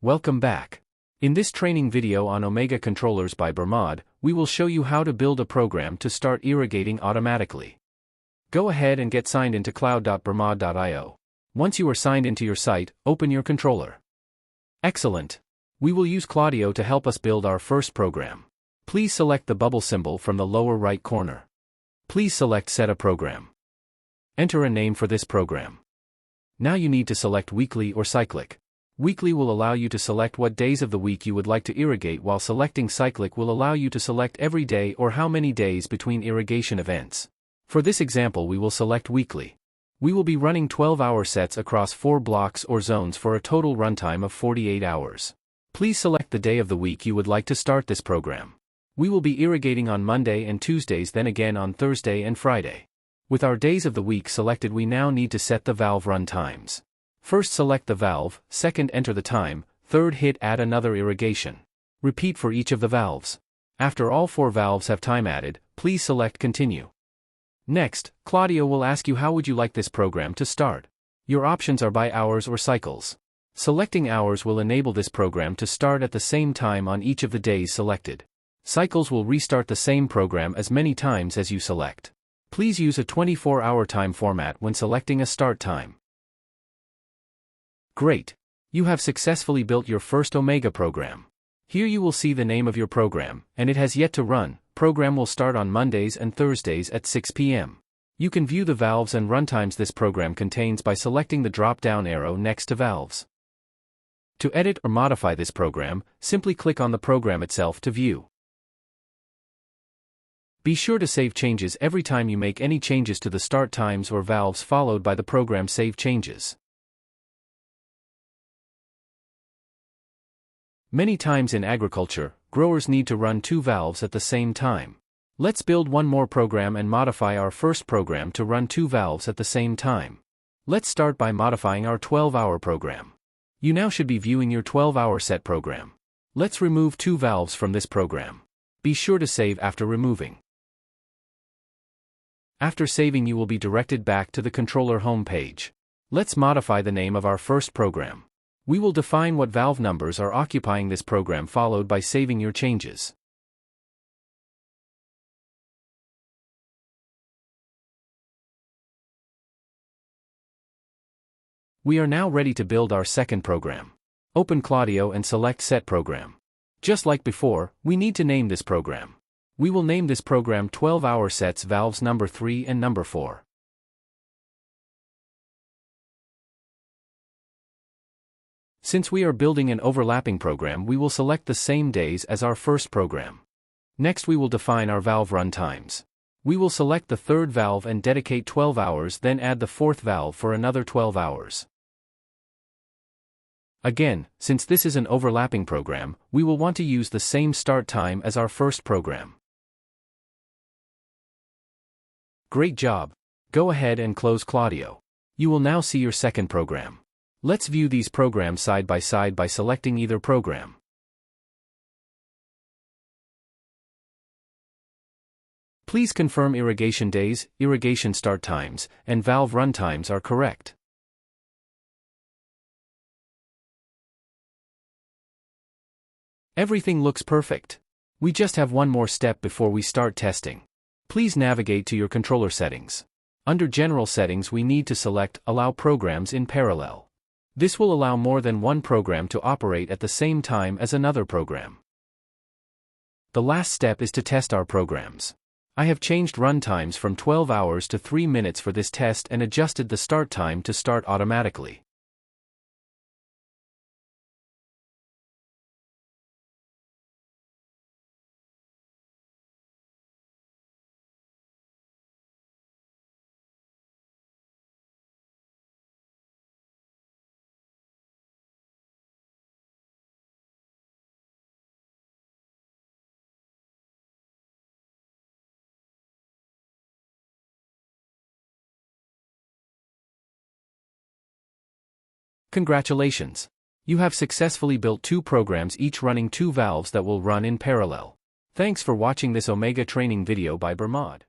Welcome back. In this training video on Omega controllers by Bermod, we will show you how to build a program to start irrigating automatically. Go ahead and get signed into cloud.bermod.io. Once you are signed into your site, open your controller. Excellent. We will use Claudio to help us build our first program. Please select the bubble symbol from the lower right corner. Please select Set a Program. Enter a name for this program. Now you need to select weekly or cyclic. Weekly will allow you to select what days of the week you would like to irrigate, while selecting cyclic will allow you to select every day or how many days between irrigation events. For this example, we will select weekly. We will be running 12-hour sets across 4 blocks or zones for a total runtime of 48 hours. Please select the day of the week you would like to start this program. We will be irrigating on Monday and Tuesdays, then again on Thursday and Friday. With our days of the week selected, we now need to set the valve run times. First select the valve, second enter the time, third hit add another irrigation. Repeat for each of the valves. After all 4 valves have time added, please select continue. Next, Claudio will ask you how would you like this program to start. Your options are by hours or cycles. Selecting hours will enable this program to start at the same time on each of the days selected. Cycles will restart the same program as many times as you select. Please use a 24-hour time format when selecting a start time. Great! You have successfully built your first Omega program. Here you will see the name of your program, and it has yet to run. Program will start on Mondays and Thursdays at 6 p.m. You can view the valves and runtimes this program contains by selecting the drop-down arrow next to valves. To edit or modify this program, simply click on the program itself to view. Be sure to save changes every time you make any changes to the start times or valves, followed by the program save changes. Many times in agriculture, growers need to run 2 valves at the same time. Let's build one more program and modify our first program to run 2 valves at the same time. Let's start by modifying our 12-hour program. You now should be viewing your 12-hour set program. Let's remove 2 valves from this program. Be sure to save after removing. After saving, you will be directed back to the controller home page. Let's modify the name of our first program. We will define what valve numbers are occupying this program, followed by saving your changes. We are now ready to build our second program. Open Claudio and select Set Program. Just like before, we need to name this program. We will name this program 12-hour sets valves number 3 and number 4. Since we are building an overlapping program, we will select the same days as our first program. Next, we will define our valve run times. We will select the 3rd valve and dedicate 12 hours, then add the 4th valve for another 12 hours. Again, since this is an overlapping program, we will want to use the same start time as our first program. Great job! Go ahead and close Claudio. You will now see your second program. Let's view these programs side by side by selecting either program. Please confirm irrigation days, irrigation start times, and valve run times are correct. Everything looks perfect. We just have one more step before we start testing. Please navigate to your controller settings. Under General Settings, we need to select Allow Programs in Parallel. This will allow more than one program to operate at the same time as another program. The last step is to test our programs. I have changed run times from 12 hours to 3 minutes for this test and adjusted the start time to start automatically. Congratulations! You have successfully built 2 programs, each running 2 valves that will run in parallel. Thanks for watching this Omega training video by Bermod.